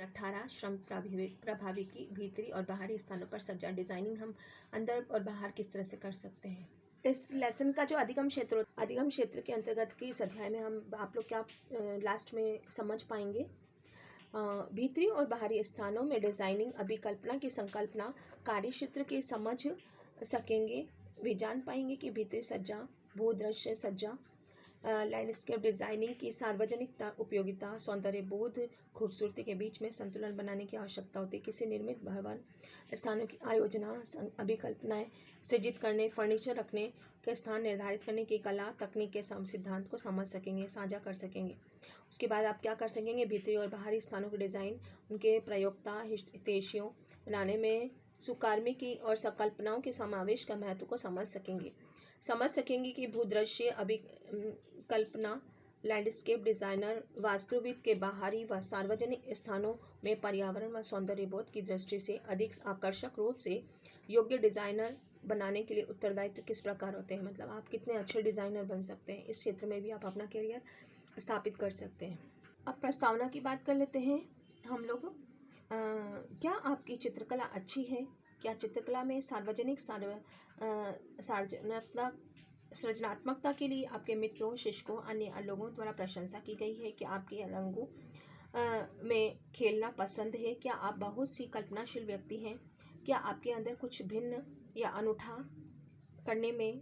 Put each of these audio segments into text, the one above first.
18 श्रम प्रभावी की भीतरी और बाहरी स्थानों पर सज्जा डिजाइनिंग हम अंदर और बाहर किस तरह से कर सकते हैं। इस लेसन का जो अधिगम क्षेत्र के अंतर्गत की इस अध्याय में हम आप लोग क्या लास्ट में समझ पाएंगे। भीतरी और बाहरी स्थानों में डिजाइनिंग अभिकल्पना की संकल्पना कार्य क्षेत्र की समझ सकेंगे। वे जान पाएंगे कि भीतरी सज्जा, भूदृश्य सज्जा, लैंडस्केप डिजाइनिंग की सार्वजनिकता, उपयोगिता, सौंदर्य बोध, खूबसूरती के बीच में संतुलन बनाने की आवश्यकता होती है। किसी निर्मित भवन स्थानों की आयोजना, अभिकल्पनाएं सृजित करने, फर्नीचर रखने के स्थान निर्धारित करने की कला, तकनीक के सिद्धांत को समझ सकेंगे, साझा कर सकेंगे। उसके बाद आप क्या कर सकेंगे, भीतरी और बाहरी स्थानों के डिज़ाइन, उनके प्रयोक्ता हितैषियों बनाने में सुकार्मिकी और संकल्पनाओं के समावेश का महत्व को समझ सकेंगे कि भूदृश्य अभिकल्पना, लैंडस्केप डिजाइनर वास्तुविद के बाहरी व सार्वजनिक स्थानों में पर्यावरण व सौंदर्य बोध की दृष्टि से अधिक आकर्षक रूप से योग्य डिजाइनर बनाने के लिए उत्तरदायित्व किस प्रकार होते हैं। मतलब आप कितने अच्छे डिजाइनर बन सकते हैं, इस क्षेत्र में भी आप अपना करियर स्थापित कर सकते हैं। अब प्रस्तावना की बात कर लेते हैं हम लोग। क्या आपकी चित्रकला अच्छी है? क्या चित्रकला में सृजनात्मकता के लिए आपके मित्रों, शिक्षकों, अन्य लोगों द्वारा प्रशंसा की गई है? क्या आपके रंगों में खेलना पसंद है? क्या आप बहुत सी कल्पनाशील व्यक्ति हैं? क्या आपके अंदर कुछ भिन्न या अनूठा करने में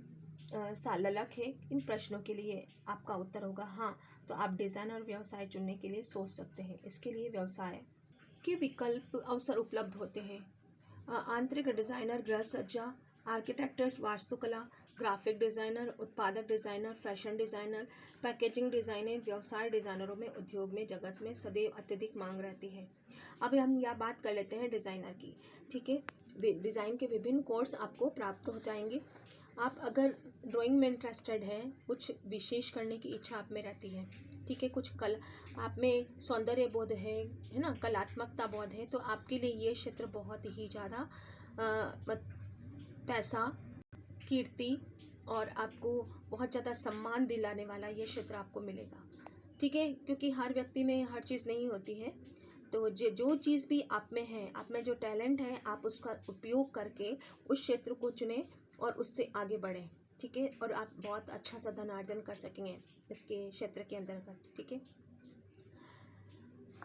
ललक है? इन प्रश्नों के लिए आपका उत्तर होगा हाँ। तो आप डिज़ाइन और व्यवसाय चुनने के लिए सोच सकते हैं। इसके लिए व्यवसाय के विकल्प अवसर उपलब्ध होते हैं। आंतरिक डिज़ाइनर, गृह सज्जा, आर्किटेक्टर, वास्तुकला, ग्राफिक डिज़ाइनर, उत्पादक designer, fashion designer, packaging designer, व्यवसाय डिज़ाइनरों में उद्योग में जगत में सदैव अत्यधिक मांग रहती है। अब हम यह बात कर लेते हैं डिज़ाइनर की। ठीक है, डिज़ाइन के विभिन्न कोर्स आपको प्राप्त हो जाएंगे। आप अगर ड्राइंग में इंटरेस्टेड हैं, कुछ विशेष करने की इच्छा आप में रहती है, ठीक है, कुछ आप में सौंदर्य बोध है ना, कलात्मकता बोध है, तो आपके लिए ये क्षेत्र बहुत ही ज़्यादा पैसा, कीर्ति और आपको बहुत ज़्यादा सम्मान दिलाने वाला ये क्षेत्र आपको मिलेगा। ठीक है, क्योंकि हर व्यक्ति में हर चीज़ नहीं होती है, तो जो चीज़ भी आप में है, आप में जो टैलेंट है, आप उसका उपयोग करके उस क्षेत्र को चुनें और उससे आगे बढ़ें। ठीक है, और आप बहुत अच्छा सा धनार्जन कर सकेंगे इसके क्षेत्र के अंतर्गत। ठीक है,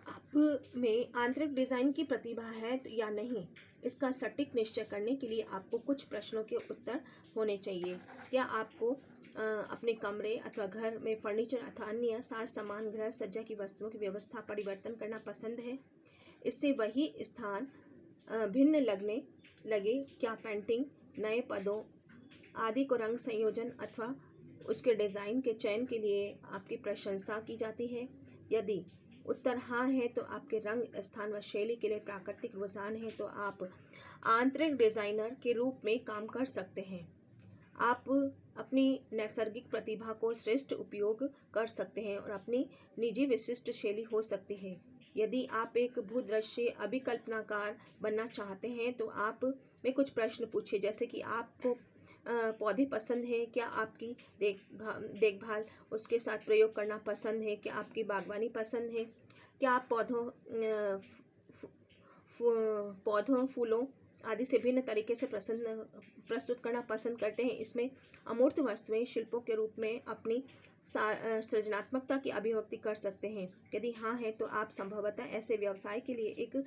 आप में आंतरिक डिज़ाइन की प्रतिभा है तो या नहीं, इसका सटीक निश्चय करने के लिए आपको कुछ प्रश्नों के उत्तर होने चाहिए। क्या आपको अपने कमरे अथवा घर में फर्नीचर अथवा अन्य साज सामान, गृह सज्जा की वस्तुओं की व्यवस्था परिवर्तन करना पसंद है? इससे वही स्थान भिन्न लगे? क्या पेंटिंग, नए पदों आदि को रंग संयोजन अथवा उसके डिज़ाइन के चयन के लिए आपकी प्रशंसा की जाती है? यदि उत्तर हाँ है तो आपके रंग, स्थान व शैली के लिए प्राकृतिक रुझान है, तो आप आंतरिक डिज़ाइनर के रूप में काम कर सकते हैं। आप अपनी नैसर्गिक प्रतिभा को श्रेष्ठ उपयोग कर सकते हैं और अपनी निजी विशिष्ट शैली हो सकती है। यदि आप एक भूदृश्य अभिकल्पनाकार बनना चाहते हैं तो आप में कुछ प्रश्न पूछे, जैसे कि आपको पौधे पसंद हैं? क्या आपकी देखभाल उसके साथ प्रयोग करना पसंद है? क्या आपकी बागवानी पसंद है? क्या आप पौधों, फूलों आदि से भिन्न तरीके से प्रस्तुत करना पसंद करते हैं? इसमें अमूर्त वस्तुएं शिल्पों के रूप में अपनी सृजनात्मकता की अभिव्यक्ति कर सकते हैं। यदि हाँ है तो आप संभवतः ऐसे व्यवसाय के लिए एक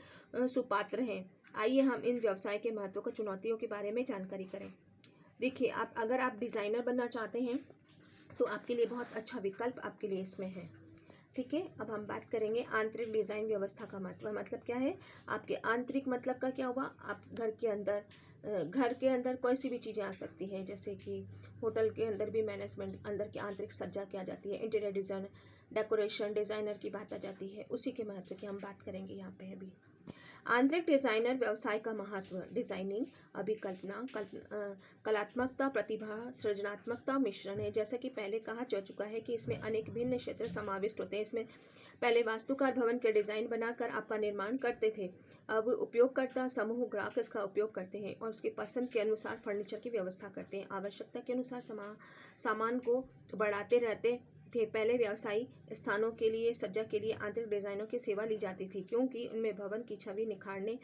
सुपात्र हैं। आइए हम इन व्यवसाय के महत्व और चुनौतियों के बारे में जानकारी करें। देखिए, अगर आप डिज़ाइनर बनना चाहते हैं तो आपके लिए बहुत अच्छा विकल्प आपके लिए इसमें है। ठीक है, अब हम बात करेंगे आंतरिक डिज़ाइन व्यवस्था का महत्व। मतलब क्या है? आपके आंतरिक मतलब का क्या हुआ? आप घर के अंदर कोई सी भी चीज़ें आ सकती हैं, जैसे कि होटल के अंदर भी मैनेजमेंट अंदर की आंतरिक सज्जा की आ जाती है, इंटीरियर डिज़ाइन, डेकोरेशन डिज़ाइनर की बात आ जाती है, उसी के महत्व की हम बात करेंगे यहाँ पे अभी। आंतरिक डिज़ाइनर व्यवसाय का महत्व। डिज़ाइनिंग अभिकल्पना, कलात्मकता, प्रतिभा, सृजनात्मकता मिश्रण है। जैसा कि पहले कहा जा चुका है कि इसमें अनेक भिन्न क्षेत्र समाविष्ट होते हैं। इसमें पहले वास्तुकार भवन के डिज़ाइन बनाकर आपका निर्माण करते थे, अब उपयोगकर्ता समूह ग्राहक इसका उपयोग करते हैं और उसकी पसंद के अनुसार फर्नीचर की व्यवस्था करते हैं। आवश्यकता के अनुसार सामान को बढ़ाते रहते थे। पहले व्यवसायी स्थानों के लिए सज्जा के लिए आंतरिक डिजाइनों की सेवा ली जाती थी, क्योंकि उनमें भवन की छवि निखारने,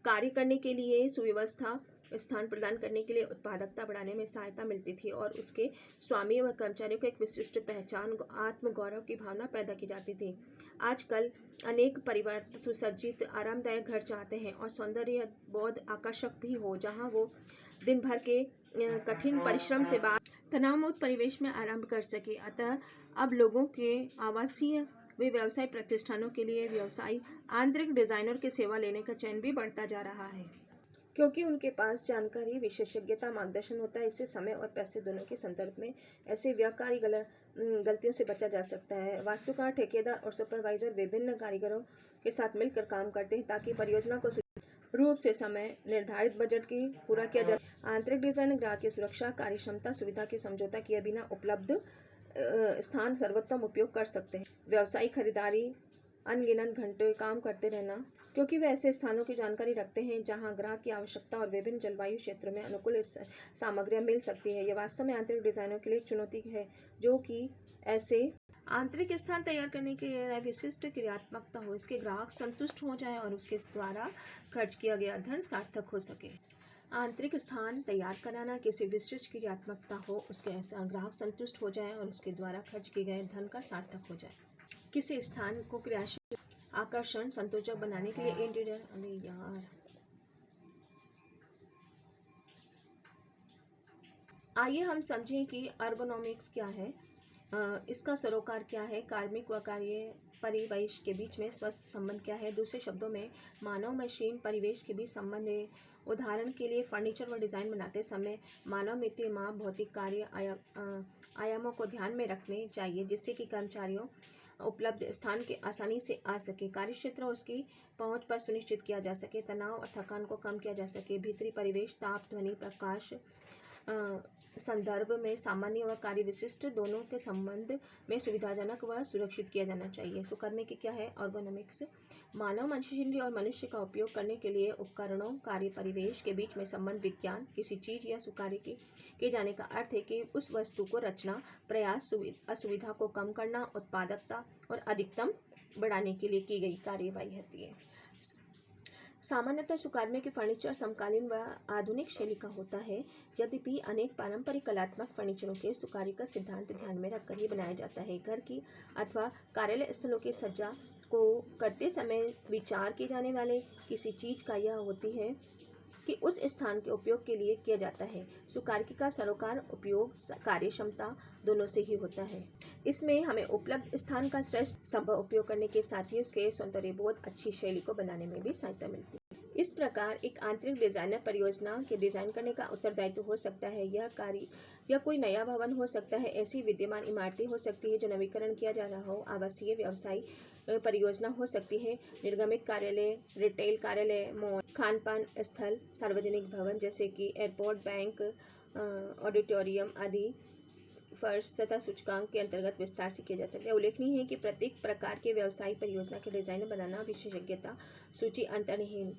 कार्य करने के लिए सुव्यवस्था, स्थान प्रदान करने के लिए उत्पादकता बढ़ाने में सहायता मिलती थी और उसके स्वामी व कर्मचारियों को एक विशिष्ट पहचान, आत्मगौरव की भावना पैदा की जाती थी। आजकल अनेक परिवार सुसज्जित आरामदायक घर चाहते हैं और सौंदर्य बोध आकर्षक भी हो, जहां वो दिन भर के कठिन परिश्रम से बाद तनाव मुक्त परिवेश में आराम कर सके। अतः अब लोगों के आवासीय वे व्यवसाय प्रतिष्ठानों के लिए व्यवसायी आंतरिक डिजाइनर की सेवा लेने का चयन भी बढ़ता जा रहा है, क्योंकि उनके पास जानकारी, विशेषज्ञता, मार्गदर्शन होता है। इससे समय और पैसे दोनों के संदर्भ में ऐसे व्यावहारिक गलतियों से बचा जा सकता है। वास्तुकार, ठेकेदार और सुपरवाइजर विभिन्न कारीगरों के साथ मिलकर काम करते हैं ताकि परियोजना को रूप से समय निर्धारित बजट की पूरा किया जा सके। आंतरिक डिजाइन ग्राहक की सुरक्षा, कार्य क्षमता, सुविधा के समझौता किए बिना उपलब्ध स्थान सर्वोत्तम उपयोग कर सकते हैं। व्यवसायिक खरीदारी, अनगिनत घंटे काम करते रहना, क्योंकि वे ऐसे स्थानों की जानकारी रखते हैं जहां ग्राहक की आवश्यकता और विभिन्न जलवायु क्षेत्रों में अनुकूल सामग्रियां मिल सकती है। यह वास्तव में आंतरिक डिजाइनों के लिए एक चुनौती है, जो कि ऐसे आंतरिक स्थान तैयार करने के लिए विशिष्ट क्रियात्मकता हो, इसके ग्राहक संतुष्ट हो जाए और उसके द्वारा खर्च किया गया धन सार्थक हो सके। आंतरिक स्थान तैयार कराना किसी विशिष्ट क्रियात्मकता हो, उसके ऐसा ग्राहक संतुष्ट हो जाए और उसके द्वारा खर्च किए गए धन का सार्थक हो जाए। किसी स्थान को क्रियाशील, आकर्षण, संतोषजनक बनाने के लिए इंटीरियर आइए हम समझें कि अर्गोनॉमिक्स क्या है, इसका सरोकार क्या है, कार्मिक व कार्य परिवेश के बीच में स्वस्थ संबंध क्या है। दूसरे शब्दों में मानव मशीन परिवेश के बीच संबंध है। उदाहरण के लिए फर्नीचर व डिज़ाइन बनाते समय मानवमितीय माप, भौतिक कार्य आयामों को ध्यान में रखने चाहिए, जिससे कि कर्मचारियों उपलब्ध स्थान के आसानी से आ सके, कार्यक्षेत्र और उसकी पहुंच पर सुनिश्चित किया जा सके, तनाव और थकान को कम किया जा सके। भीतरी परिवेश, ताप, ध्वनि, प्रकाश संदर्भ में सामान्य व कार्य विशिष्ट दोनों के संबंध में सुविधाजनक व सुरक्षित किया जाना चाहिए। सो करने के क्या है अर्गोनॉमिक्स, मानव मशीनरी और मनुष्य का उपयोग करने के लिए उपकरणों, कार्य परिवेश के बीच में संबंध विज्ञान, किसी चीज या सुकार्य के किए जाने का अर्थ है कि उस वस्तु को रचना, प्रयास, असुविधा को कम करना, उत्पादकता और अधिकतम बढ़ाने के लिए की गई कार्यवाही होती है। सामान्यतः सुकार्य के फर्नीचर समकालीन व आधुनिक शैली का होता है, यद्यपि अनेक पारंपरिक कलात्मक फर्नीचरों के सुकार्य का सिद्धांत ध्यान में रखकर ही बनाया जाता है। घर की अथवा कार्यालय स्थलों की सज्जा को करते समय विचार किए जाने वाले किसी चीज का यह होती है कि उस स्थान के उपयोग के लिए किया जाता है। सुकार्य का सरोकार उपयोग कार्य क्षमता दोनों से ही होता है। इसमें हमें उपलब्ध स्थान का श्रेष्ठ संभव उपयोग करने के साथ ही उसके सौंदर्य बहुत अच्छी शैली को बनाने में भी सहायता मिलती है। इस प्रकार एक आंतरिक डिजाइनर परियोजना के डिजाइन करने का उत्तरदायित्व हो सकता है। यह कार्य या कोई नया भवन हो सकता है, ऐसी विद्यमान इमारतें हो सकती है जो नवीकरण किया जा रहा हो, आवासीय व्यवसाय परियोजना हो सकती है, निर्गमित कार्यालय, रिटेल कार्यालय, मॉल, खानपान स्थल, सार्वजनिक भवन जैसे कि एयरपोर्ट, बैंक, ऑडिटोरियम आदि फर्श तथा सूचकांक के अंतर्गत विस्तार से किया जा सकता है। उल्लेखनीय है कि प्रत्येक प्रकार के व्यवसाय परियोजना के डिजाइन बनाना विशेषज्ञता सूची अंतहीन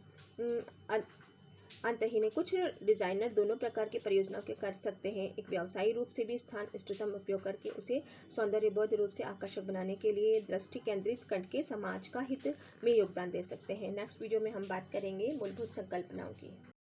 है। कुछ डिजाइनर दोनों प्रकार के परियोजनाओं के कर सकते हैं, एक व्यवसायी रूप से भी स्थान इष्टतम उपयोग करके उसे सौंदर्यबोध रूप से आकर्षक बनाने के लिए दृष्टि केंद्रित करके समाज का हित में योगदान दे सकते हैं। नेक्स्ट वीडियो में हम बात करेंगे मूलभूत संकल्पनाओं की।